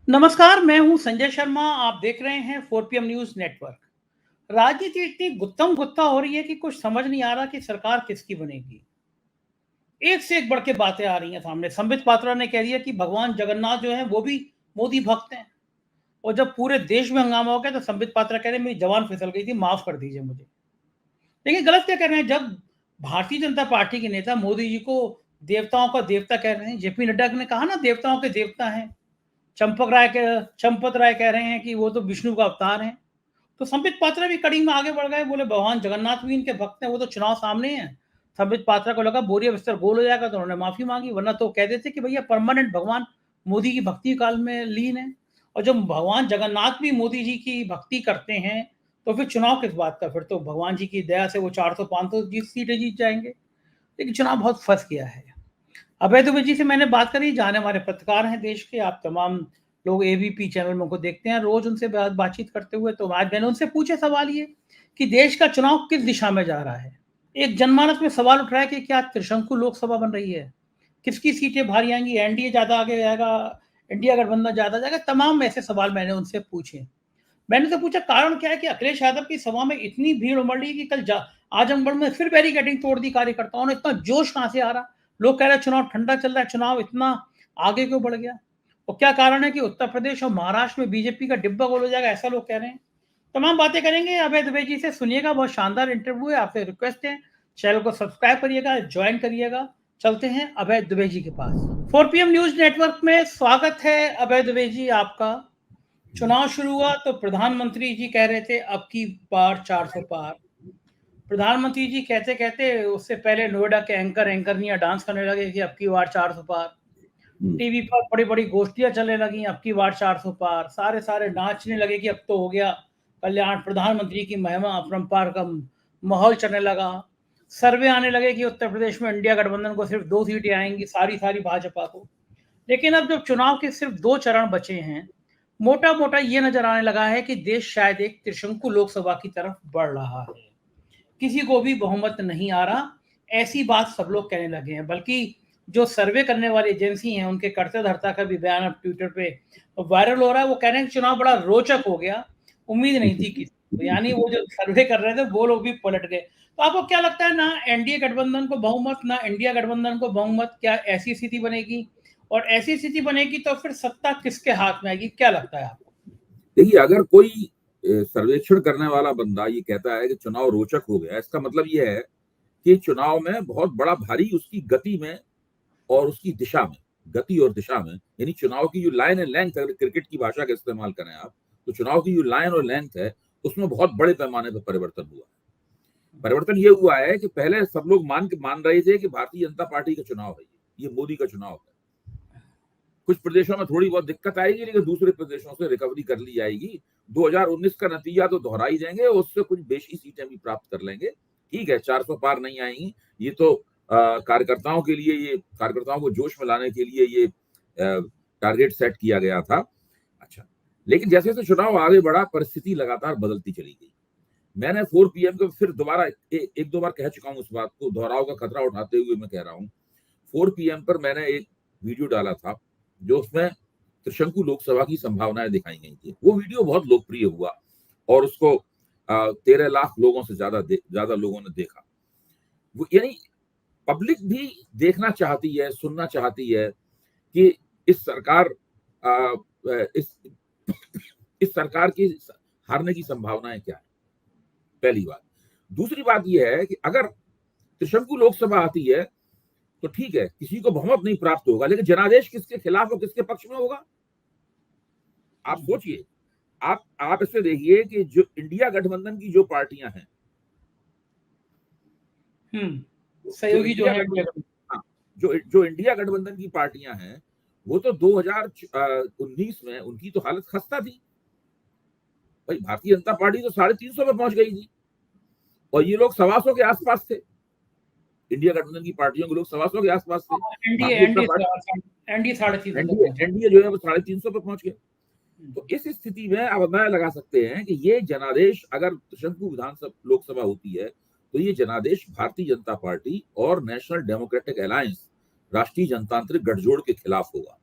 नमस्कार, मैं हूं संजय शर्मा। आप देख रहे हैं 4 PM न्यूज़ नेटवर्क। राजनीति इतनी गुत्थम-गुत्था हो रही है कि कुछ समझ नहीं आ रहा कि सरकार किसकी बनेगी। एक से एक बढ़ के बातें आ रही हैं सामने। संबित पात्रा ने कह दिया कि भगवान जगन्नाथ जो हैं, वो भी मोदी भक्त हैं। और जब पूरे देश में हंगामा हो गया, तो संबित पात्रा कह रहे हैं, मेरी ज़बान फिसल गई थी, माफ़ कर दीजिए मुझे। देखिए, गलत क्या कह रहे हैं? जब भारतीय जनता पार्टी के नेता मोदी जी को देवताओं का देवता कह रहे हैं, जेपी नड्डा ने कहा ना, देवताओं के देवता हैं। चंपत राय कह रहे हैं कि वो तो विष्णु का अवतार हैं। तो संबित पात्रा भी कड़ी में आगे बढ़ गए, बोले भगवान जगन्नाथ भी इनके भक्त हैं, वो तो चुनाव सामने हैं। संबित पात्रा को लगा बोरिया बिस्तर गोल हो जाएगा, तो उन्होंने माफी मांगी, वरना तो कह देते कि भैया परमानेंट भगवान मोदी की भक्ति काल में लीन है। और जब भगवान जगन्नाथ भी मोदी जी की भक्ति करते हैं, तो फिर चुनाव किस बात का? फिर तो भगवान जी की दया से वो 400-500 सीटें जीत जाएंगे। लेकिन चुनाव बहुत फंस गया है। अभय दुबे जी से मैंने बात करी, जाने हमारे पत्रकार हैं देश के, आप तमाम लोग एबीपी चैनल में उनको देखते हैं रोज, उनसे बातचीत करते हुए। तो आज मैंने उनसे पूछे सवाल ये कि देश का चुनाव किस दिशा में जा रहा है। एक जनमानस में सवाल उठ रहा है कि क्या त्रिशंकु लोकसभा बन रही है, किसकी सीटें भारी आएंगी, एनडीए ज्यादा आगे जाएगा, इंडिया गठबंधन ज्यादा जाएगा। तमाम ऐसे सवाल मैंने उनसे पूछे। मैंने तो पूछा कारण क्या है कि अखिलेश यादव की सभा में इतनी भीड़ उमड़ रही है कि आजमगढ़ में फिर बैरिकेडिंग तोड़ दी कार्यकर्ताओं ने। इतना जोश कहां से आ रहा? लोग कह रहे हैं चुनाव ठंडा चल रहा है, चुनाव इतना आगे क्यों बढ़ गया? और क्या कारण है कि उत्तर प्रदेश और महाराष्ट्र में बीजेपी का डिब्बा गोल हो जाएगा, ऐसा लोग कह रहे हैं। तमाम बातें करेंगे अभय दुबे जी से, सुनिएगा। बहुत शानदार इंटरव्यू है। आपसे रिक्वेस्ट है, चैनल को सब्सक्राइब करिएगा, ज्वाइन करिएगा। चलते हैं अभय दुबे जी के पास। 4 PM न्यूज नेटवर्क में स्वागत है अभय दुबे जी आपका। चुनाव शुरू हुआ तो प्रधानमंत्री जी कह रहे थे अब की बार 400 पार। प्रधानमंत्री जी कहते कहते उससे पहले नोएडा के एंकरनिया डांस करने लगे कि अब की बार 400 पार। टीवी पर बड़ी बड़ी गोष्ठियां चलने लगी, अब की बार 400 पार। सारे सारे नाचने लगे कि अब तो हो गया कल्याण, प्रधानमंत्री की महिमा अपरंपार का माहौल चलने लगा। सर्वे आने लगे कि उत्तर प्रदेश में इंडिया गठबंधन को सिर्फ 2 सीटें आएंगी, सारी सारी भाजपा को। लेकिन अब जब चुनाव के सिर्फ 2 चरण बचे हैं, मोटा मोटा ये नजर आने लगा है कि देश शायद एक त्रिशंकु लोकसभा की तरफ बढ़ रहा है। किसी को भी बहुमत नहीं आ रहा, ऐसी बात सब लोग कहने लगे हैं। बल्कि जो सर्वे करने वाली एजेंसी हैं, उनके कर्ता धर्ता का भी बयान अब ट्विटर पे वायरल हो रहा है। वो कह रहे हैं कि चुनाव बड़ा रोचक हो गया, उम्मीद नहीं थी किसी को। यानी वो जो सर्वे कर रहे थे वो लोग भी पलट गए। तो आपको क्या लगता है, ना एनडीए गठबंधन को बहुमत, ना इंडिया गठबंधन को बहुमत, क्या ऐसी स्थिति बनेगी? और ऐसी स्थिति बनेगी तो फिर सत्ता किसके हाथ में आएगी, क्या लगता है आपको? देखिए, अगर कोई सर्वेक्षण करने वाला बंदा ये कहता है कि चुनाव रोचक हो गया, इसका मतलब ये है कि चुनाव में बहुत बड़ा भारी उसकी गति में और उसकी दिशा में, गति और दिशा में, यानी चुनाव की जो लाइन एंड लेंथ, अगर क्रिकेट की भाषा का इस्तेमाल करें आप, तो चुनाव की जो लाइन और लेंथ है, उसमें बहुत बड़े पैमाने पर परिवर्तन हुआ। परिवर्तन ये हुआ है कि पहले सब लोग मान रहे थे कि भारतीय जनता पार्टी का चुनाव है, ये मोदी का चुनाव है। कुछ प्रदेशों में थोड़ी बहुत दिक्कत आएगी, लेकिन दूसरे प्रदेशों से रिकवरी कर ली जाएगी। 2019 का नतीजा तो दोहरा ही देंगे, उससे कुछ बेशी सीटें भी प्राप्त कर लेंगे। ठीक है, 400 पार नहीं आएंगी, ये तो कार्यकर्ताओं के लिए, ये कार्यकर्ताओं को जोश में लाने के लिए ये टारगेट सेट किया गया था। अच्छा, लेकिन जैसे जैसे चुनाव आगे बढ़ा, परिस्थिति लगातार बदलती चली गई। मैंने 4 PM को फिर दोबारा एक दो बार कह चुका हूँ, इस बात को दोहराव का खतरा उठाते हुए मैं कह रहा हूँ। 4 PM पर मैंने एक वीडियो डाला था, जो उसमें त्रिशंकु लोकसभा की संभावनाएं दिखाई गई थी। वो वीडियो बहुत लोकप्रिय हुआ और उसको 13 लाख लोगों से ज्यादा लोगों ने देखा। वो यानी पब्लिक भी देखना चाहती है, सुनना चाहती है कि इस सरकार आ, इस इस सरकार की हारने की संभावनाएं क्या है, पहली बात। दूसरी बात यह है कि अगर त्रिशंकु लोकसभा आती है तो ठीक है, किसी को बहुमत नहीं प्राप्त होगा, लेकिन जनादेश किसके खिलाफ और किसके पक्ष में होगा? आप सोचिए। आप इससे देखिए कि जो इंडिया गठबंधन की जो पार्टियां हैं, सहयोगी जो है इंडिया। हाँ, जो इंडिया गठबंधन की पार्टियां हैं, वो तो 2019 में उनकी तो हालत खस्ता थी भाई। भारतीय जनता पार्टी तो 350 पे पहुंच गई थी और ये लोग 125 के आसपास थे। इंडिया गठबंधन की पार्टियों के लोग 125 के आसपास थे। एनडीए एनडीए 350 एनडीए जो है वो 350 पे पहुंच गए। तो इस स्थिति में अब अंदाजा लगा सकते हैं कि ये जनादेश, अगर त्रिशंकु विधानसभा लोकसभा होती है, तो ये जनादेश भारतीय जनता पार्टी और नेशनल डेमोक्रेटिक अलायंस, राष्ट्रीय जनतांत्रिक गठजोड़ के खिलाफ होगा।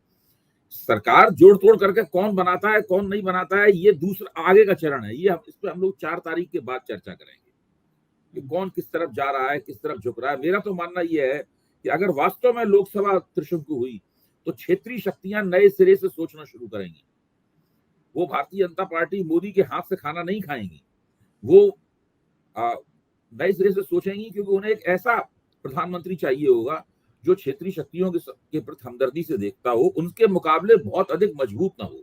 सरकार जोड़ तोड़ करके कौन बनाता है कौन नहीं बनाता है, ये दूसरा आगे का चरण है। ये इस पर हम लोग 4 तारीख के बाद चर्चा करेंगे कि कौन किस तरफ जा रहा है, किस तरफ झुक रहा है। मेरा तो मानना यह है कि अगर वास्तव में लोकसभा त्रिशंकु हुई तो क्षेत्रीय शक्तियां नए सिरे से सोचना शुरू करेंगी। वो भारतीय जनता पार्टी मोदी के हाथ से खाना नहीं खाएंगी, वो नए सिरे से सोचेंगी, क्योंकि उन्हें एक ऐसा प्रधानमंत्री चाहिए होगा जो क्षेत्रीय शक्तियों के प्रति हमदर्दी से देखता हो, उनके मुकाबले बहुत अधिक मजबूत ना हो।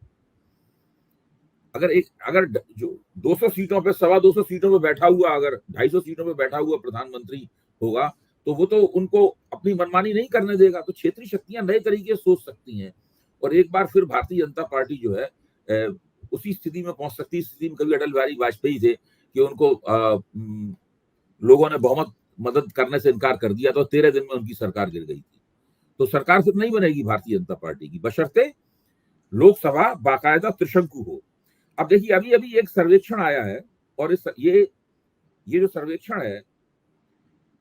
अगर जो 200 सीटों पे 225 सीटों पे बैठा हुआ, अगर 250 सीटों पे बैठा हुआ प्रधानमंत्री होगा तो वो तो उनको अपनी मनमानी नहीं करने देगा। तो क्षेत्रीय शक्तियां नए तरीके से सोच सकती हैं और एक बार फिर भारतीय जनता पार्टी जो है उसी स्थिति में पहुंच सकती है। स्थिति में कभी अटल बिहारी वाजपेयी थे कि उनको लोगों ने बहुमत मदद करने से इनकार कर दिया तो 13 दिन में उनकी सरकार गिर गई थी। तो सरकार फिर नहीं बनेगी भारतीय जनता पार्टी की, बशर्ते लोकसभा बाकायदा त्रिशंकु हो। अब देखिए, अभी अभी एक सर्वेक्षण आया है और ये जो सर्वेक्षण है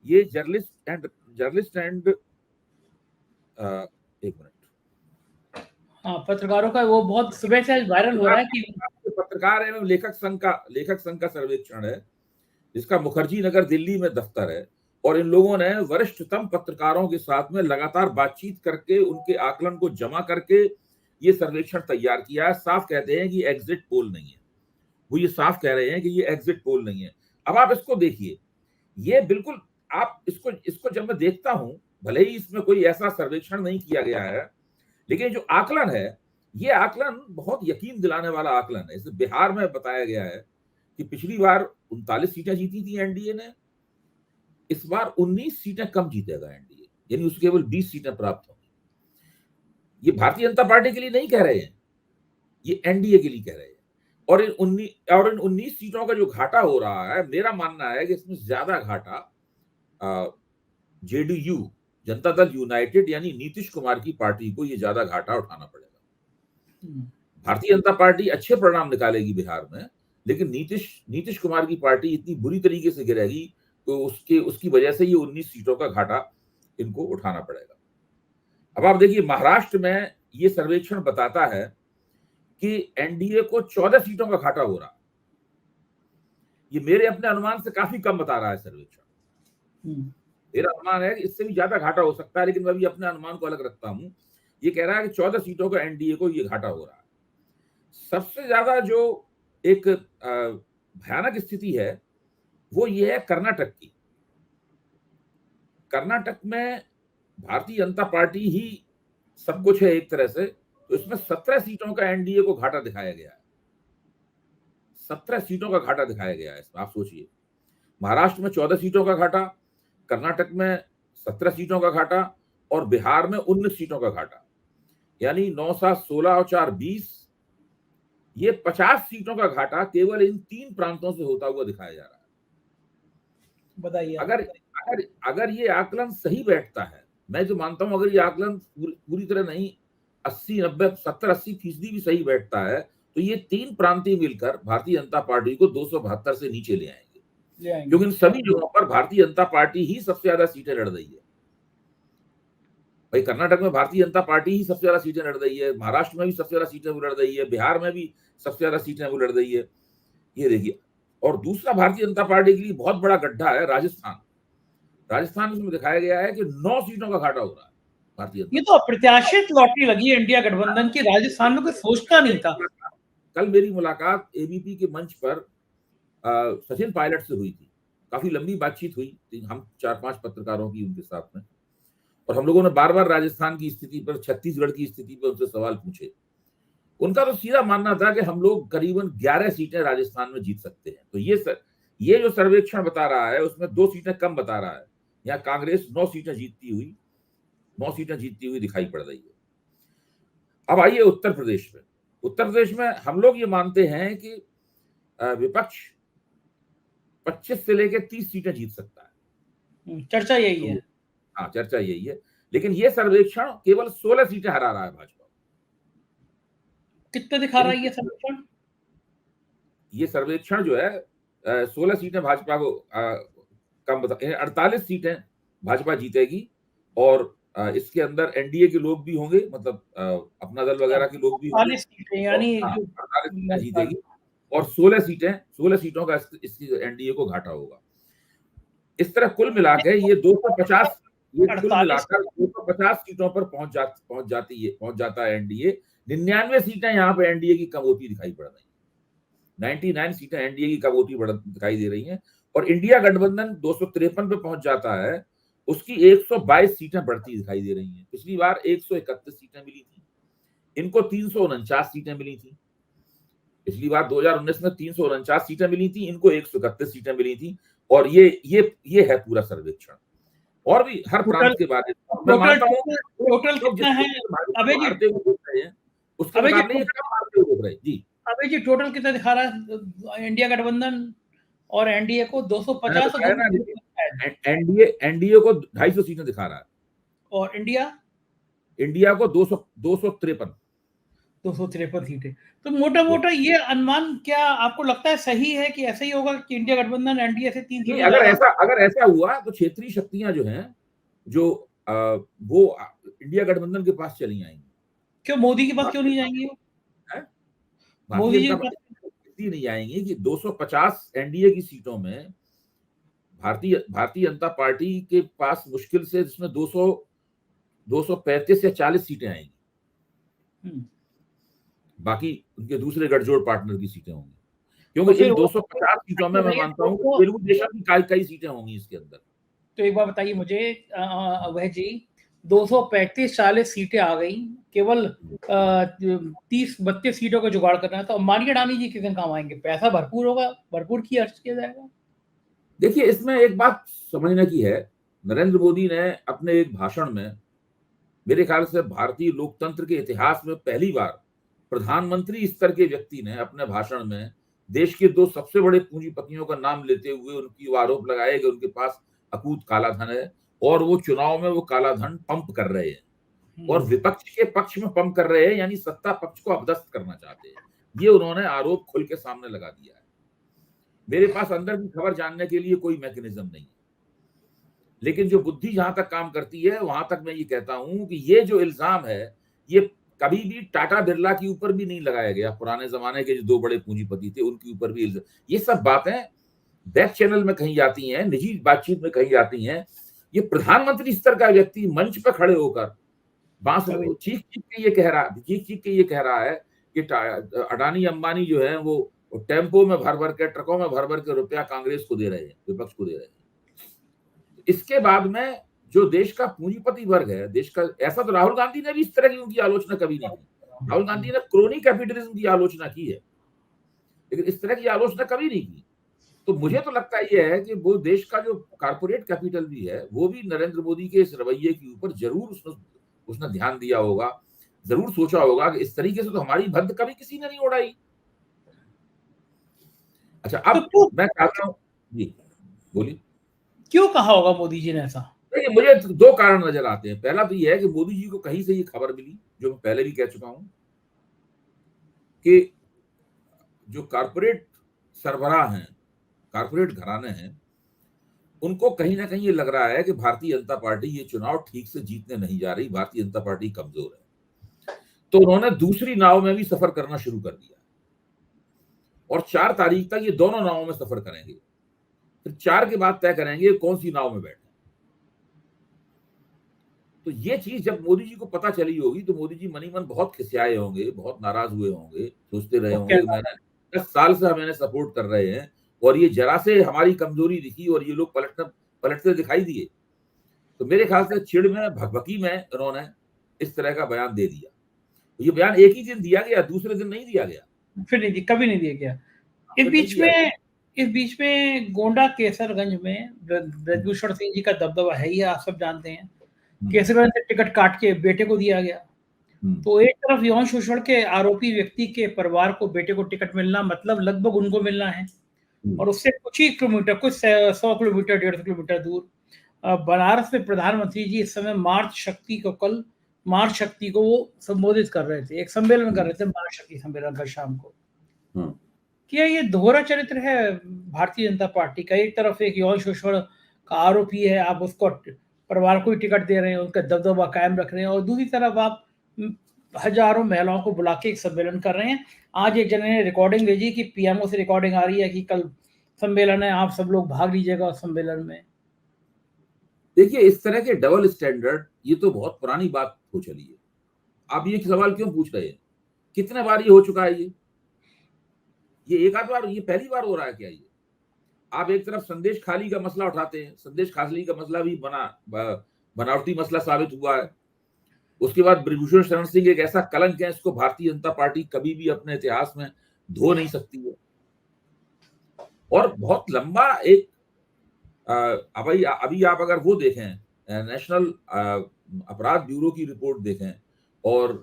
ये जर्नलिस्ट एंड एक मिनट, हाँ, पत्रकारों का वो बहुत सुबह से वायरल हो रहा है कि पत्रकार एवं लेखक संघ का सर्वेक्षण है जिसका मुखर्जी नगर दिल्ली में दफ्तर है। और इन लोगों ने वरिष्ठतम पत्रकारों के साथ में लगातार बातचीत करके उनके आकलन को जमा करके ये सर्वेक्षण तैयार किया है। साफ कहते हैं कि एग्जिट पोल नहीं है, वो ये साफ कह रहे हैं कि ये एग्जिट पोल नहीं है। अब आप इसको देखिए, ये बिल्कुल आप इसको जब मैं देखता हूं, भले ही इसमें कोई ऐसा सर्वेक्षण नहीं किया गया है, लेकिन जो आकलन है ये आकलन बहुत यकीन दिलाने वाला आकलन है। इसे बिहार में बताया गया है कि पिछली बार 39 सीटें जीती थी एनडीए ने, इस बार 19 सीटें कम जीतेगा एनडीए, यानी उसके केवल 20 सीटें प्राप्त होंगी। ये भारतीय जनता पार्टी के लिए नहीं कह रहे हैं, ये एनडीए के लिए कह रहे हैं। और इन 19 सीटों का जो घाटा हो रहा है, मेरा मानना है कि इसमें ज्यादा घाटा जेडीयू, जनता दल यूनाइटेड यानी नीतीश कुमार की पार्टी को ये ज्यादा घाटा उठाना पड़ेगा। भारतीय जनता पार्टी अच्छे परिणाम निकालेगी बिहार में, लेकिन नीतीश कुमार की पार्टी इतनी बुरी तरीके से गिरेगी तो उसकी वजह से ये 19 सीटों का घाटा इनको उठाना पड़ेगा। अब आप देखिए, महाराष्ट्र में ये सर्वेक्षण बताता है कि एनडीए को 14 सीटों का घाटा हो रहा। ये मेरे अपने अनुमान से काफी कम बता रहा है सर्वेक्षण। मेरा अनुमान है कि इससे भी ज्यादा घाटा हो सकता है, लेकिन मैं भी अपने अनुमान को अलग रखता हूं। ये कह रहा है कि 14 सीटों का एनडीए को ये घाटा हो रहा है। सबसे ज्यादा जो एक भयानक स्थिति है वो ये है कर्नाटक की। कर्नाटक में भारतीय जनता पार्टी ही सब कुछ है एक तरह से, तो इसमें 17 सीटों का एनडीए को घाटा दिखाया गया है। 17 सीटों का घाटा दिखाया गया है इसमें। आप सोचिए, महाराष्ट्र में 14 सीटों का घाटा, कर्नाटक में 17 सीटों का घाटा और बिहार में 19 सीटों का घाटा, यानी 9, 7, 16 और 4, 20, ये 50 सीटों का घाटा केवल इन 3 प्रांतों से होता हुआ दिखाया जा रहा है। बताइए, अगर ये आकलन सही बैठता है, मैं जो मानता हूं, अगर ये आकलन पूरी तरह नहीं 80, 90, 70, 80% भी सही बैठता है, तो ये 3 प्रांतीय मिलकर भारतीय जनता पार्टी को 272 से नीचे ले आएंगे, क्योंकि इन सभी जगहों पर भारतीय जनता पार्टी ही सबसे ज्यादा सीटें लड़ रही है। भाई, कर्नाटक में भारतीय जनता पार्टी ही सबसे ज्यादा सीटें लड़ रही है, महाराष्ट्र में भी सबसे ज्यादा सीटें वो लड़ रही है, बिहार में भी सबसे ज्यादा सीटें वो लड़ रही है। ये देखिए, और दूसरा भारतीय जनता पार्टी के लिए बहुत बड़ा गड्ढा है राजस्थान में दिखाया गया है कि 9 सीटों का घाटा हो रहा है भारतीय। ये तो अप्रत्याशित लॉटरी लगी है इंडिया गठबंधन की। राजस्थान में कोई सोचता नहीं था। कल मेरी मुलाकात एबीपी के मंच पर सचिन पायलट से हुई थी। काफी लंबी बातचीत हुई, हम 4-5 पत्रकारों की उनके साथ में, और हम लोगों ने बार बार राजस्थान की स्थिति पर, छत्तीसगढ़ की स्थिति पर उनसे सवाल पूछे। उनका तो सीधा मानना था कि हम लोग करीबन 11 सीटें राजस्थान में जीत सकते हैं। तो ये जो सर्वेक्षण बता रहा है उसमें 2 सीटें कम बता रहा है। यहाँ कांग्रेस 9 सीटें जीतती हुई दिखाई पड़ रही है। अब आइए उत्तर प्रदेश में हम लोग ये मानते हैं कि विपक्ष 25 से लेकर 30 सीटें जीत सकता है। चर्चा यही है। हाँ, चर्चा यही है, लेकिन ये सर्वेक्षण केवल 16 सीटें हरा रहा है भाजपा। कितने दिखा रहा है ये सर्वेक्षण? ये सर्वेक्षण जो है 16 सीटें भाजपा को कम बता, 48 सीटें भाजपा जीतेगी और इसके अंदर एनडीए के लोग भी होंगे, मतलब अपना दल वगैरह के लोग भी होंगे। 40 सीटें यानी हाँ, जो 48 सीटें जीतेगी और 16 सीटों का इसकी एनडीए को घाटा होगा। इस तरह कुल मिला के ये 250 ये कुल 48 मिलाकर 250 सीटों पर पहुंच जाता है एनडीए। 99 सीटें यहाँ पे एनडीए की कम होती दिखाई पड़ रही हैं। 99 सीटें एनडीए की कम होती दिखाई दे रही हैं और इंडिया गठबंधन 253 पे पहुंच जाता है, उसकी 122 सीटें बढ़ती दिखाई दे रही हैं। पिछली बार 131 सीटें मिली थी, इनको 349 सीटें मिली थी। पिछली बार 2019 में 349 सीटें मिली थी, इनको 131 सीटें मिली थी। और ये है पूरा सर्वेक्षण। और भी हर प्रांत के बारे में मैं मानता हूँ टोटल कितना है अबे जी? भारतीय को देख रहे हैं उसके मुकाबले ये कम भारतीय को देख रहे हैं जी। अबे जी टोटल कितना दिखा रहा है इंडिया गठबंधन और एनडीए को? 250 एनडीए को 250 सीटें दिखा रहा है और इंडिया को 253 सीटें। तो मोटा मोटा ये अनुमान क्या आपको लगता है सही है कि ऐसा ही होगा कि इंडिया गठबंधन एनडीए से 3 सीटें? अगर ऐसा हुआ तो क्षेत्रीय शक्तियां जो हैं जो वो इंडिया गठबंधन के पास चली आएंगी। क्यों मोदी के पास क्यों नहीं जाएंगी? भारतीय जनता पार्टी इसलिए नहीं आएंगी कि 250 एनडीए की सीटों में भारतीय जनता पार्टी के पास मुश्किल से जिसमें 235 या 40 सीटें आएंगी। बाकी उनके दूसरे गठजोड़ पार्टनर की सीटें होंगी, क्योंकि इन 250 सीटों में मैं मानता हूँ तेलुगु देशम की कई सीटें होंगी इसके अंदर। तो एक बार बताइए मुझे वह जी, 235-40 सीटें आ गई, केवल 30-32 सीटों का जुगाड़ करना है, तो अंबानी अडानी जी किस दिन काम आएंगे? पैसा भरपूर होगा, भरपूर खर्च किया जाएगा। देखिए, इसमें एक बात समझने की है, नरेंद्र मोदी ने अपने एक भाषण में, मेरे ख्याल से भारतीय लोकतंत्र के इतिहास में पहली बार प्रधानमंत्री स्तर के व्यक्ति ने अपने भाषण में देश के 2 सबसे बड़े पूंजीपतियों का नाम लेते हुए उनकी आरोप लगाए कि उनके पास अकूत काला धन है और वो चुनाव में वो काला धन पंप कर रहे हैं और विपक्ष के पक्ष में पंप कर रहे हैं, यानी सत्ता पक्ष को अपदस्थ करना चाहते हैं। ये उन्होंने आरोप खुल के सामने लगा दिया है। मेरे पास अंदर की खबर जानने के लिए कोई मैकेनिज्म नहीं है, लेकिन जो बुद्धि जहां तक काम करती है वहां तक मैं ये कहता हूं कि ये जो इल्जाम है ये कभी भी टाटा बिरला के ऊपर भी नहीं लगाया गया। पुराने जमाने के जो 2 बड़े पूंजीपति थे उनके ऊपर भी ये सब बातें बैक चैनल में कहीं जाती हैं, निजी बातचीत में कहीं जाती हैं। ये प्रधानमंत्री स्तर का व्यक्ति मंच पर खड़े होकर बांस चीख चीख के ये कह रहा है कि अडानी अंबानी जो है वो टेम्पो में भर भर के, ट्रकों में भर भर के रुपया कांग्रेस को दे रहे हैं, विपक्ष को दे रहे हैं। इसके बाद में जो देश का पूंजीपति वर्ग है, देश का, ऐसा तो राहुल गांधी ने भी इस तरह की उनकी आलोचना कभी नहीं की। राहुल गांधी ने क्रोनी कैपिटलिज्म की आलोचना की है, लेकिन इस तरह की आलोचना कभी नहीं की। तो मुझे तो लगता यह है कि वो देश का जो कारपोरेट कैपिटल भी है वो भी नरेंद्र मोदी के इस रवैये के ऊपर जरूर उसने ध्यान दिया होगा, जरूर सोचा होगा कि इस तरीके से तो हमारी भद्द कभी किसी ने नहीं उड़ाई। अच्छा, अब मैं चाहता हूं जी, बोलिए। क्यों कहा होगा मोदी जी ने ऐसा? देखिए, मुझे 2 कारण नजर आते हैं। पहला तो यह है कि मोदी जी को कहीं से ये खबर मिली, जो मैं पहले भी कह चुका हूं, कि जो कारपोरेट सरबराह हैं, कारपोरेट घराने हैं, उनको कहीं ना कहीं ये लग रहा है कि भारतीय जनता पार्टी ये चुनाव ठीक से जीतने नहीं जा रही, भारतीय जनता पार्टी कमजोर है। तो उन्होंने दूसरी नाव में भी सफर करना शुरू कर दिया और 4 तारीख तक ये दोनों नावों में सफर करेंगे। फिर 4 के बाद तय करेंगे कौन सी नाव में बैठे। तो ये चीज जब मोदी जी को पता चली होगी तो मोदी जी मनी मन बहुत खिसियाए होंगे, बहुत नाराज हुए होंगे, सोचते रहे होंगे मैंने 10 साल से हमें सपोर्ट कर रहे हैं और ये जरा से हमारी कमजोरी दिखी और ये लोग पलटते दिखाई दिए। तो मेरे ख्याल से चिड़ में, भकभकी में उन्होंने इस तरह का बयान दे दिया। ये बयान एक ही दिन दिया गया, दूसरे दिन नहीं दिया गया, फिर नहीं, कभी नहीं दिया गया। इस बीच में गोंडा केसरगंज में ब्रजभूषण सिंह जी का दबदबा है ही, आप सब जानते हैं। केसरगंज से टिकट काट के बेटे को दिया गया। तो एक तरफ यौन शोषण के आरोपी व्यक्ति के परिवार को बेटे को टिकट मिलना मतलब लगभग उनको मिलना है, और उससे कुछ ही किलोमीटर, कुछ 100 किलोमीटर 150 किलोमीटर दूर बनारस में प्रधानमंत्री जी इस समय मार्च शक्ति को वो संबोधित कर रहे थे, एक सम्मेलन कर रहे थे, मार्च शक्ति सम्मेलन कल शाम को। क्या ये दोहरा चरित्र है भारतीय जनता पार्टी का? एक तरफ एक यौन शोषण का आरोपी है, आप उसको परिवार को ही टिकट दे रहे हैं, उनका दबदबा कायम रख रहे हैं, और दूसरी तरफ आप हजारों महिलाओं को बुला के एक सम्मेलन कर रहे हैं। आज एक जने ने रिकॉर्डिंग भेजी कि पीएमओ से रिकॉर्डिंग आ रही है कि कल सम्मेलन है, आप सब लोग भाग लीजिएगा उस सम्मेलन में। देखिए, इस तरह के डबल स्टैंडर्ड ये तो बहुत पुरानी बात हो चली है। आप ये सवाल क्यों पूछ रहे हैं? कितने बार ये हो चुका है? ये एक आध बार, ये पहली बार हो रहा है क्या? ये आप एक तरफ संदेश खाली का मसला उठाते हैं, संदेश खाली का मसला भी बनावटी मसला साबित हुआ है। उसके बाद ब्रिजभूषण शरण सिंह एक ऐसा कलंक है, इसको भारतीय जनता पार्टी कभी भी अपने इतिहास में धो नहीं सकती है। और बहुत लंबा एक अभी आप अगर वो देखें, नेशनल अपराध ब्यूरो की रिपोर्ट देखें और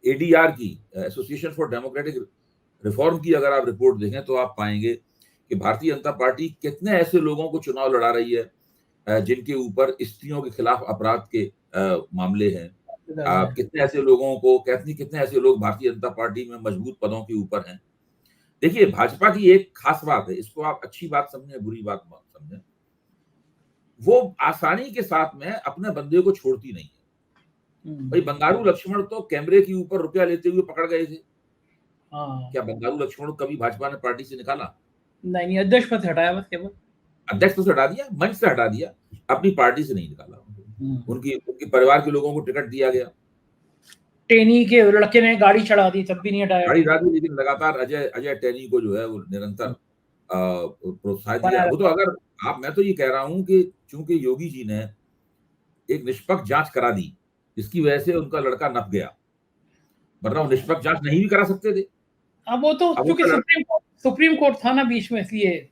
एडीआर की, एसोसिएशन फॉर डेमोक्रेटिक रिफॉर्म की अगर आप रिपोर्ट देखें, तो आप पाएंगे कि भारतीय जनता पार्टी कितने ऐसे लोगों को चुनाव लड़ा रही है जिनके ऊपर स्त्रियों के खिलाफ अपराध के मामले हैं। कितने ऐसे लोगों को, कितने ऐसे लोग भारतीय जनता पार्टी में मजबूत पदों के ऊपर हैं। देखिए, भाजपा की एक खास बात है, इसको आप अच्छी बात समझें, बुरी बात मत समझें, वो आसानी के साथ में अपने बंदे को छोड़ती नहीं है। भाई, बंगारू लक्ष्मण तो कैमरे के ऊपर रुपया लेते हुए पकड़ गए थे। क्या बंगारू लक्ष्मण कभी भाजपा ने पार्टी से निकाला? नहीं, अध्यक्ष पद से हटाया, बस केवल अध्यक्ष से हटा दिया, मंच से हटा दिया, अपनी पार्टी से नहीं निकाला। उनके परिवार के लोगों को टिकट दिया गया। टेनी के लड़के ने गाड़ी चढ़ा दी, तब भी नहीं हटाया। गाड़ी चढ़ा दी, लेकिन लगातार अजय टेनी को जो है वो निरंतर प्रोत्साहन दिया। वो तो अगर मैं तो ये कह रहा हूं कि चूंकि योगी जी ने एक निष्पक्ष जांच करा दी, जिसकी वजह से उनका लड़का नप गया, वरना वो निष्पक्ष जांच नहीं भी करा सकते थे। अब वो तो क्योंकि सुप्रीम कोर्ट था ना बीच में, इसलिए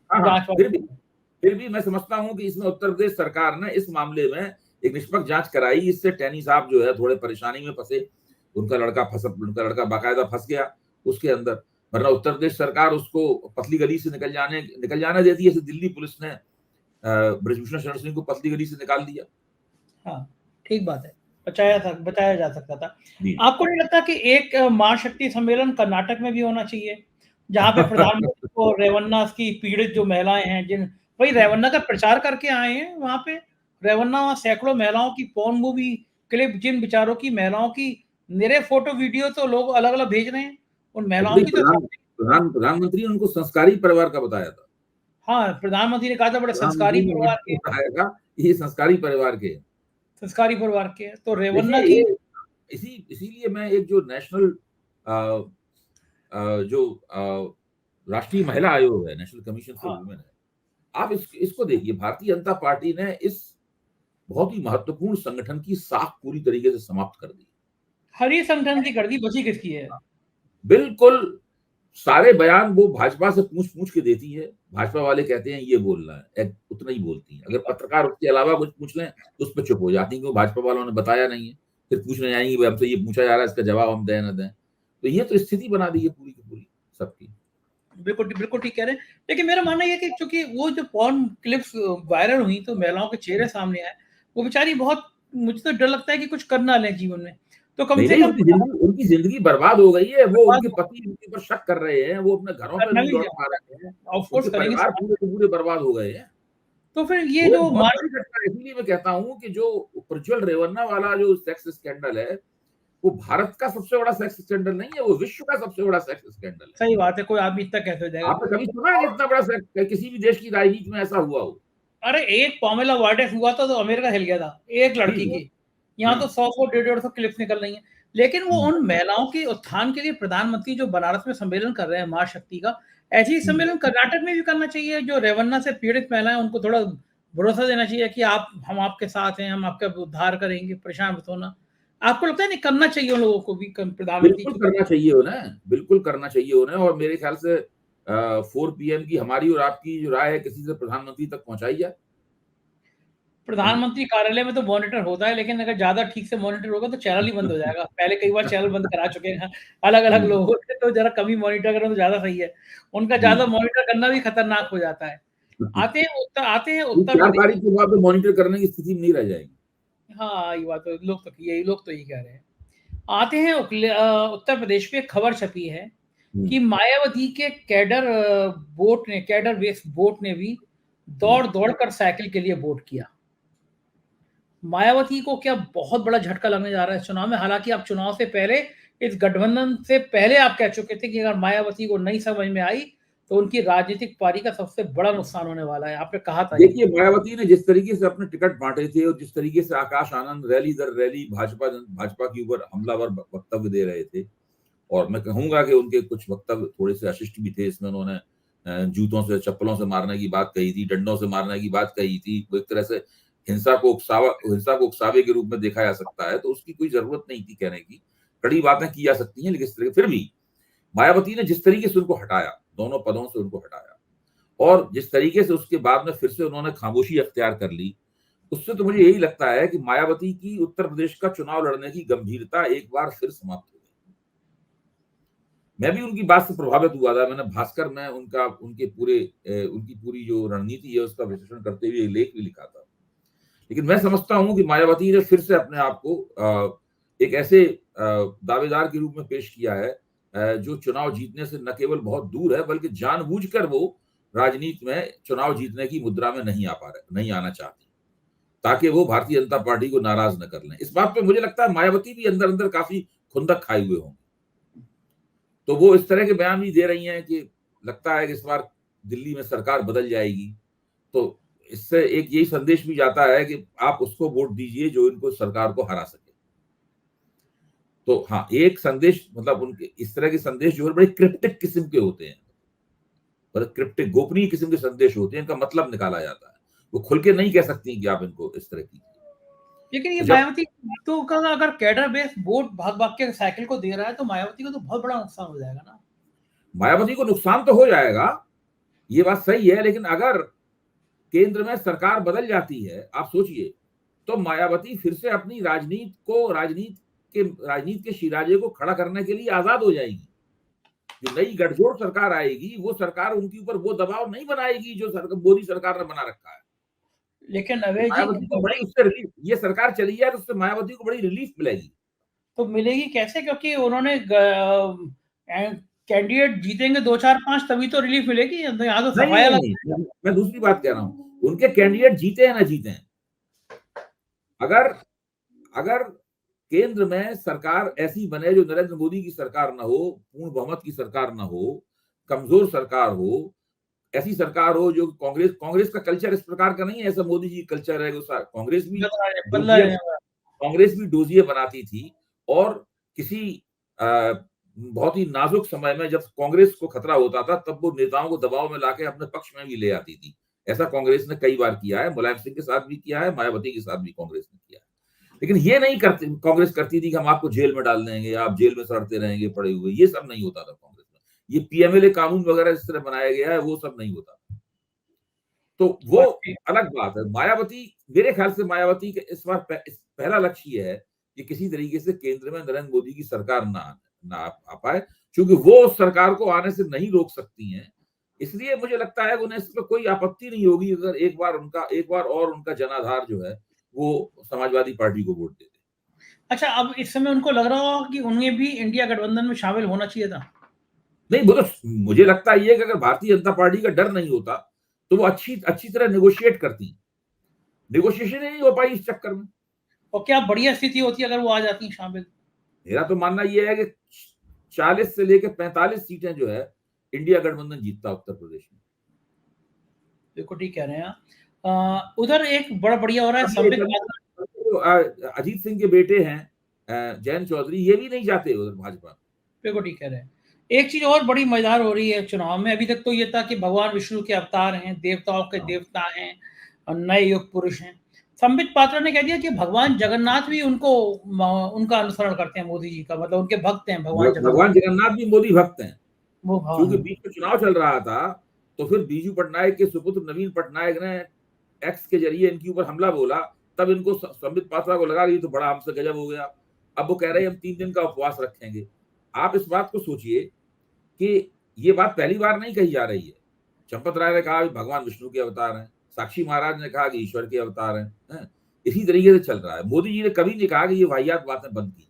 फिर भी मैं समझता हूं कि इसमें उत्तर प्रदेश सरकार ने इस मामले में एक निष्पक्ष जांच कराई। इससे टेनी साहब जो है थोड़े परेशानी में फंसे, उनका लड़का बाकायदा फंस गया उसके अंदर, वरना उत्तर प्रदेश सरकार उसको पतली गली से निकल जाने देती है। दिल्ली पुलिस ने ब्रिजभूषण शरण सिंह को पतली गली से निकाल दिया। हाँ, ठीक बात है, बचाया जा सकता था। आपको नहीं लगता कि एक मां शक्ति सम्मेलन कर्नाटक में भी होना चाहिए, जहां पे प्रधानमंत्री को रेवन्ना की पीड़ित जो महिलाएं हैं, वही रेवन्ना का प्रचार करके आए हैं, वहां पे रेवन्ना सैकड़ों महिलाओं की पॉर्न मूवी क्लिप, जिन बेचारों की महिलाओं की मेरे फोटो वीडियो तो लोग अलग अलग भेज रहे हैं, उन महिलाओं की तो प्रधानमंत्री ने उनको संस्कारी परिवार का बताया था। हाँ, प्रधानमंत्री ने कहा था बड़े संस्कारी परिवार के, ये संस्कारी परिवार के, तो रेवन्ना की इसीलिए मैं एक जो नेशनल जो राष्ट्रीय महिला आयोग है, नेशनल कमीशन फॉर वुमेन है, आप इसको देखिए, भारतीय जनता पार्टी ने इस बहुत ही महत्वपूर्ण संगठन की साख पूरी तरीके से समाप्त कर दी। हरी संगठन की कर दी, बची किसकी है? बिल्कुल सारे बयान वो भाजपा से पूछ के देती है। भाजपा वाले कहते हैं ये बोलना है, उतना ही बोलती है। अगर पत्रकार उसके अलावा कुछ पूछ लें तो उस पर चुप हो जाती है, क्योंकि भाजपा वालों ने बताया नहीं है। फिर पूछने आएंगे हमसे ये पूछा जा रहा है, इसका जवाब हम दें न दें। तो ये तो स्थिति बना दी है पूरी की पूरी सबकी। बिल्कुल ठीक कह रहे हैं, लेकिन मेरा मानना यह है कि चूंकि वो जो पॉर्न क्लिप्स वायरल हुई तो महिलाओं के चेहरे सामने आए, वो बेचारी बहुत, मुझे तो डर लगता है कि कुछ करना लें जीवन में, तो कम से कम उनकी जिंदगी बर्बाद हो गई है। वो उनके पति उनके ऊपर शक कर रहे हैं, वो अपने घरों पर नहीं लौट पा रहे हैं, उनके परिवार पूरे बर्बाद हो गए हैं। तो फिर ये जो इसलिए मैं कहता हूं कि जो प्रज्वल रेवन्ना वाला जो सेक्स स्कैंडल है, वो भारत का सबसे बड़ा सेक्स स्कैंडल नहीं है, वो विश्व का सबसे बड़ा सेक्स स्कैंडल है। सही बात है, कोई आदमी इतना कैसे हो जाएगा? आपने कभी सुना है इतना बड़ा सेक्स किसी भी देश की राजनीति में ऐसा हुआ हो? अरे एक पामेला वार्डेस हुआ था तो अमेरिका हिल गया था, एक लड़की की। यहाँ तो 100 150 क्लिप्स निकल रही हैं। लेकिन वो उन महिलाओं के उत्थान के लिए प्रधानमंत्री जो बनारस में सम्मेलन कर रहे हैं मां शक्ति का, ऐसे ही सम्मेलन कर्नाटक में भी करना चाहिए। जो रेवन्ना से पीड़ित महिलाएं, उनको थोड़ा भरोसा देना चाहिए कि हम आपके साथ हैं, हम आपका उद्धार करेंगे, परेशान मत होना। आपको लगता है नहीं करना चाहिए उन लोगों को भी? प्रधानमंत्री बिल्कुल करना चाहिए उन्हें, बिल्कुल करना चाहिए उन्हें। और मेरे ख्याल से 4 PM की हमारी और आपकी जो राय है किसी से प्रधानमंत्री तक पहुंचाई जाए। प्रधानमंत्री कार्यालय में तो मॉनिटर होता है, लेकिन अगर ज्यादा ठीक से मॉनिटर होगा तो चैनल ही बंद हो जाएगा। पहले कई बार चैनल बंद करा चुके हैं अलग अलग लोगों के, तो जरा कम ही मॉनिटर करें तो ज्यादा सही है। उनका ज्यादा मॉनिटर करना भी खतरनाक हो जाता है। आते हैं उत्तर 4 तारीख के बाद मॉनिटर करने की स्थिति में नहीं रह जाएगी। हाँ, ये बात तो लोग तो यही कह रहे हैं। आते हैं उत्तर प्रदेश में खबर छपी है कि मायावती के कैडर वेस्ट बोट ने भी दौड़ कर साइकिल के लिए वोट किया। मायावती को क्या बहुत बड़ा झटका लगने जा रहा है चुनाव में? हालांकि आप चुनाव से पहले, इस गठबंधन से पहले आप कह चुके थे कि अगर मायावती को नहीं समझ में आई तो उनकी राजनीतिक पारी का सबसे बड़ा नुकसान होने वाला है, आपने कहा था ये। देखिए, मायावती ने जिस तरीके से अपने टिकट बांटे थे और जिस तरीके से आकाश आनंद रैली दर रैली भाजपा के ऊपर हमलावर वक्तव्य दे रहे थे, और मैं कहूंगा कि उनके कुछ वक्तव्य थोड़े से अशिष्ट भी थे। इसमें उन्होंने जूतों से चप्पलों से मारने की बात कही थी, डंडों से मारने की बात कही थी। वो एक तरह से हिंसा को उकसावे के रूप में देखा जा सकता है, तो उसकी कोई जरूरत नहीं थी कहने की। कड़ी बातें की जा सकती हैं, लेकिन इस तरह फिर भी मायावती ने जिस तरीके से उनको हटाया, दोनों पदों से उनको हटाया, और जिस तरीके से उसके बाद में फिर से उन्होंने खामोशी अख्तियार कर ली, उससे तो मुझे यही लगता है कि मायावती की उत्तर प्रदेश का चुनाव लड़ने की गंभीरता एक बार फिर समाप्त हो गई। मैं भी उनकी बात से प्रभावित हुआ था। मैंने भास्कर में उनकी पूरी जो रणनीति है उसका विश्लेषण करते हुए एक लेख भी लिखा था। लेकिन मैं समझता हूं कि मायावती ने फिर से अपने आप को एक ऐसे दावेदार के रूप में पेश किया है जो चुनाव जीतने से न केवल बहुत दूर है, बल्कि जानबूझकर वो राजनीति में चुनाव जीतने की मुद्रा में नहीं आना चाहती, ताकि वो भारतीय जनता पार्टी को नाराज न कर लें। इस बात पे मुझे लगता है मायावती भी अंदर अंदर काफी खुंदक खाए हुए होंगे। तो वो इस तरह के बयान भी दे रही हैं कि लगता है कि इस बार दिल्ली में सरकार बदल जाएगी। तो इससे एक यही संदेश भी जाता है कि आप उसको वोट दीजिए जो इनको सरकार को हरा सके। तो हाँ, एक संदेश, मतलब उनके इस तरह के संदेश जो है बड़े क्रिप्टिक किस्म के होते हैं, बड़े क्रिप्टिक गोपनीय किस्म के संदेश होते हैं, इनका मतलब निकाला जाता है। वो खुल के नहीं कह सकती कि आप इनको इस तरह की। लेकिन ये मायावती तो का अगर कैडर बेस वोट भाग भाग के साइकिल को दे रहा है तो मायावती को तो बहुत बड़ा नुकसान हो जाएगा ना। मायावती को नुकसान तो हो जाएगा, ये बात सही है, लेकिन अगर केंद्र में सरकार बदल जाती है, आप सोचिए, तो मायावती फिर से अपनी राजनीति के शिराजे को खड़ा करने के लिए आजाद हो जाएगी। जो नई गठजोड़ सरकार आएगी, वो सरकार उनके ऊपर वो दबाव नहीं बनाएगी जो मोदी सरकार ने बना रखा है। लेकिन अवैध मायावती को बड़ी उससे रिलीफ, ये सरकार चली जाए तो उससे मायावती को बड़ी रिलीफ मिलेगी। तो मिलेगी कैसे? क्योंकि उन्होंने कैंडिडेट जीतेंगे 2 4 5 तभी तो रिलीफ मिलेगी। यहाँ तो सफाया नहीं, मैं दूसरी बात कह रहा हूँ, उनके कैंडिडेट जीते हैं ना जीते हैं, अगर केंद्र में सरकार ऐसी बने जो नरेंद्र मोदी की सरकार ना हो, पूर्ण बहुमत की सरकार ना हो, कमजोर सरकार हो, ऐसी सरकार हो जो कांग्रेस का कल्चर इस प्रकार का नहीं है, ऐसा मोदी जी कल्चर है। कांग्रेस भी डोजिए बनाती थी, और किसी बहुत ही नाजुक समय में जब कांग्रेस को खतरा होता था, तब वो नेताओं को दबाव में लाके अपने पक्ष में भी ले आती थी। ऐसा कांग्रेस ने कई बार किया है, मुलायम सिंह के साथ भी किया है, मायावती के साथ भी कांग्रेस ने किया है। लेकिन ये नहीं करती कांग्रेस, करती थी कि हम आपको जेल में डाल देंगे, आप जेल में सड़ते रहेंगे पड़े हुए। ये सब नहीं होता था कांग्रेस में। ये पीएमएलए कानून वगैरह इस तरह बनाया गया है, वो सब नहीं होता। तो वो अलग बात है। मायावती, मेरे ख्याल से मायावती के इस बार पहला लक्ष्य ये है कि किसी तरीके से केंद्र में नरेंद्र मोदी की सरकार ना आ पाए, क्योंकि वो उस सरकार को आने से नहीं रोक सकती हैं। इसलिए मुझे लगता है कि उन्हें इसमें कोई आपत्ति नहीं होगी अगर एक बार और उनका जनाधार जो है वो समाजवादी पार्टी को वोट दे दे। अच्छा, अब इस समय उनको लग रहा होगा कि उन्हें भी इंडिया गठबंधन में शामिल होना चाहिए था। नहीं, वो तो मुझे लगता है कि अगर भारतीय जनता पार्टी का डर नहीं होता तो वो अच्छी तरह नेगोशिएट करती। नेगोशिएशन ही नहीं हो पाई इस चक्कर में। और क्या बढ़िया स्थिति होती अगर वो आ जाती शामिल। मेरा तो मानना यह है कि 40 से लेकर 45 सीटें जो है इंडिया गठबंधन जीतता उत्तर प्रदेश में। बिल्कुल ठीक कह रहे हैं। उधर एक बड़ा बढ़िया हो रहा है, अजीत सिंह के बेटे हैं जयंत चौधरी, ये भी नहीं जाते उधर भाजपा। बिल्कुल ठीक कह रहे हैं। एक चीज और बड़ी मजेदार हो रही है चुनाव में। अभी तक तो ये था कि भगवान विष्णु के अवतार हैं, देवताओं के देवता हैं और नए युग पुरुष हैं। संबित पात्रा ने कह दिया कि भगवान जगन्नाथ भी उनका अनुसरण करते हैं, मोदी जी का, मतलब उनके भक्त हैं भगवान जगन्नाथ भी मोदी भक्त हैं। क्योंकि बीच में चुनाव चल रहा था, तो फिर बीजू पटनायक के सुपुत्र नवीन पटनायक ने एक्स के जरिए इनके ऊपर हमला बोला, तब इनको संबित पात्रा को लगा ये तो बड़ा हमसे गजब हो गया। अब वो कह रहे हैं हम 3 दिन का उपवास रखेंगे। आप इस बात को सोचिए कि ये बात पहली बार नहीं कही जा रही है। चंपत राय ने कहा भगवान विष्णु के अवतार हैं, साक्षी महाराज ने कहा कि ईश्वर के अवतार हैं। इसी तरीके से चल रहा है। मोदी जी ने कभी नहीं कहा कि ये वाहियात बातें बंद की जाए।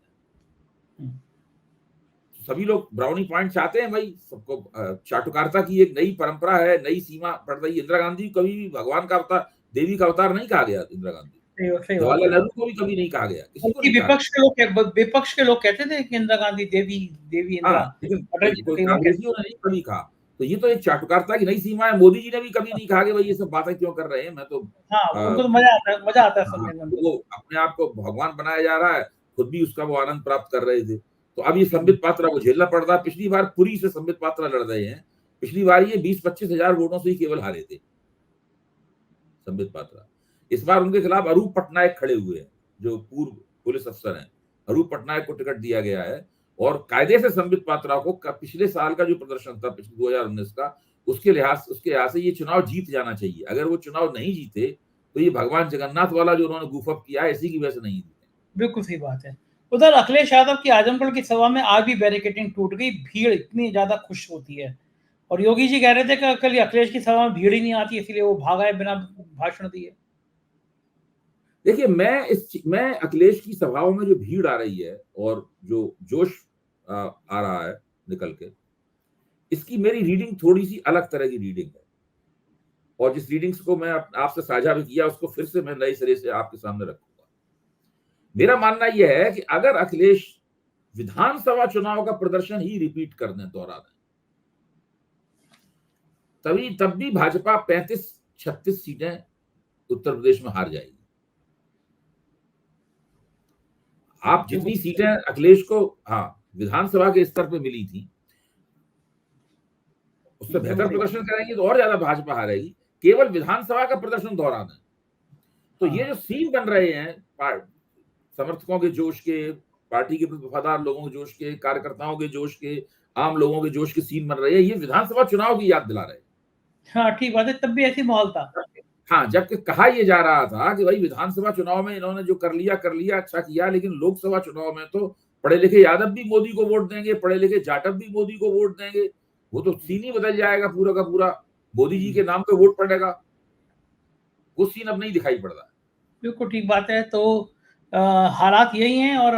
सभी लोग ब्राउनी पॉइंट चाहते हैं भाई, सबको चाटुकारिता की एक नई परंपरा है, नई सीमा पड़ रही है। इंदिरा गांधी कभी भी भगवान का अवतार, देवी का अवतार नहीं कहा गया इंदिरा गांधी। सही बात जवाहरलाल है। नेहरू को भी कभी नहीं कहा गया, किसी को बल्कि नहीं कहा गया। विपक्ष के लोग कहते थे कि इंदिरा गांधी देवी देवी इंदिरा, हाँ, लेकिन अटल जी कोई कई बार कहते कांग्रेसियों ने नहीं कभी कहा। तो ये तो एक चाटुकारिता की नई सीमा है। मोदी जी ने भी कभी नहीं कहा कि भाई ये सब बातें क्यों कर रहे हैं। मैं तो हाँ, अ, उनको तो मजा आता है हाँ, सुनने में तो उनको। वो अपने आप को भगवान बनाया जा रहा है, खुद भी उसका वो आनंद प्राप्त कर रहे थे। तो अब ये हम्म, संबित पात्रा को झेलना पड़ रहा है। पिछली बार पुरी से संबित पात्रा लड़ रहे हैं। पिछली बार ये 20-25 हजार वोटों से ही केवल हारे थे संबित पात्रा। इस बार उनके खिलाफ अरूप पटनायक खड़े हुए हैं, जो पूर्व पुलिस अफसर हैं। अरूप पटनायक को टिकट दिया गया है और कायदे से संबित पात्रा को पिछले साल का जो प्रदर्शन था, पिछले 2019 का, उसके लिहाज से ये चुनाव जीत जाना चाहिए। अगर वो चुनाव नहीं जीते तो ये भगवान जगन्नाथ वाला जो उन्होंने गूफअप किया है, इसी की वजह से नहीं जीते। बिल्कुल सही बात है। उधर अखिलेश यादव की आजमगढ़ की सभा में आज भी बैरिकेडिंग टूट गई, भीड़ इतनी ज्यादा खुश होती है। और योगी जी कह रहे थे कि कल अखिलेश की सभा में भीड़ ही नहीं आती, इसलिए वो भागा है बिना भाषण दिए। देखिए, मैं अखिलेश की सभाओं में जो भीड़ आ रही है और जो जोश आ रहा है निकल के, इसकी मेरी रीडिंग थोड़ी सी अलग तरह की रीडिंग है। और जिस रीडिंग्स को मैं आपसे साझा भी किया, उसको फिर से मैं नए सिरे से आपके सामने रखूंगा। मेरा मानना यह है कि अगर अखिलेश विधानसभा चुनाव का प्रदर्शन ही रिपीट कर दें, दोहरा दें, तब भी भाजपा 35-36 सीटें उत्तर प्रदेश में हार जाएगी। आप जितनी सीटें अखिलेश को विधानसभा के स्तर पे मिली थी, उससे बेहतर प्रदर्शन करेंगे तो और ज्यादा भाजपा हारेगी। केवल विधानसभा का प्रदर्शन दोहरा दें, तो ये जो सीन बन रहे हैं समर्थकों के जोश के, पार्टी के वफादार लोगों के जोश के, कार्यकर्ताओं के जोश के, आम लोगों के जोश के सीन बन रहे हैं, ये विधानसभा चुनाव की याद दिला रहे हैं। हाँ, ठीक बात है, तब भी ऐसी माहौल था। हाँ, जबकि कहा यह जा रहा था कि भाई विधानसभा चुनाव में इन्होंने जो कर लिया अच्छा किया, लेकिन लोकसभा चुनाव में तो पढ़े लिखे यादव भी मोदी को वोट देंगे, पढ़े लिखे जाटव भी मोदी को वोट देंगे। वो तो सीन ही बदल जाएगा पूरा का पूरा, मोदी जी के नाम पे वोट पड़ेगा। वो सीन अब नहीं दिखाई पड़ रहा। बिल्कुल ठीक बात है। तो हालात यही हैं और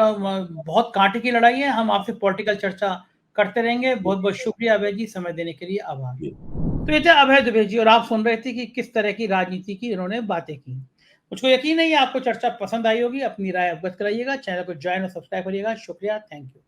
बहुत कांटे की लड़ाई है। हम आपसे पॉलिटिकल चर्चा करते रहेंगे। बहुत बहुत शुक्रिया अभय जी, समय देने के लिए आभार। तो ये थे अभय दुबे जी और आप सुन रहे थे कि किस तरह की राजनीति की इन्होंने बातें की। मुझको यकीन है आपको चर्चा पसंद आई होगी। अपनी राय अवगत कराइएगा, चैनल को ज्वाइन और सब्सक्राइब करिएगा। शुक्रिया, थैंक यू।